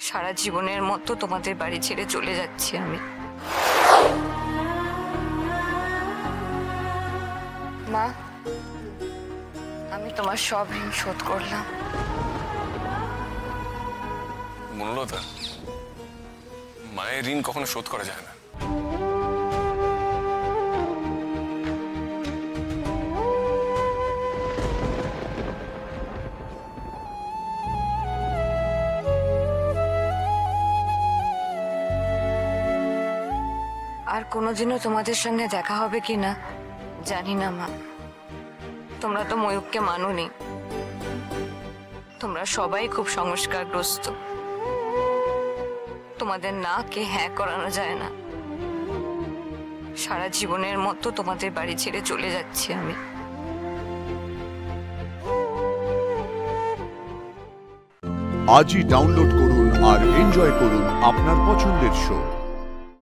সারা জীবনের মতো তোমাদের বাড়ি ছেড়ে চলে যাচ্ছি আমি। মা, আমি তোমার সব ঋণ শোধ করলাম। মনোলতা, মায়ের ঋণ কখনো শোধ করা যায় না। আর কোনোদিনও তোমাদের সঙ্গে দেখা হবে কিনা জানি না মা। তোমরা তো ময়ূককে মানোনি। তোমরা সবাই খুব সংস্কারগ্রস্ত। তোমাদের না কে হ্যাঁ করানো যায় না। সারা জীবনের মতো তোমাদের বাড়ি ছেড়ে চলে যাচ্ছি আমি। আজই ডাউনলোড করুন আর এনজয় করুন আপনার পছন্দের শো।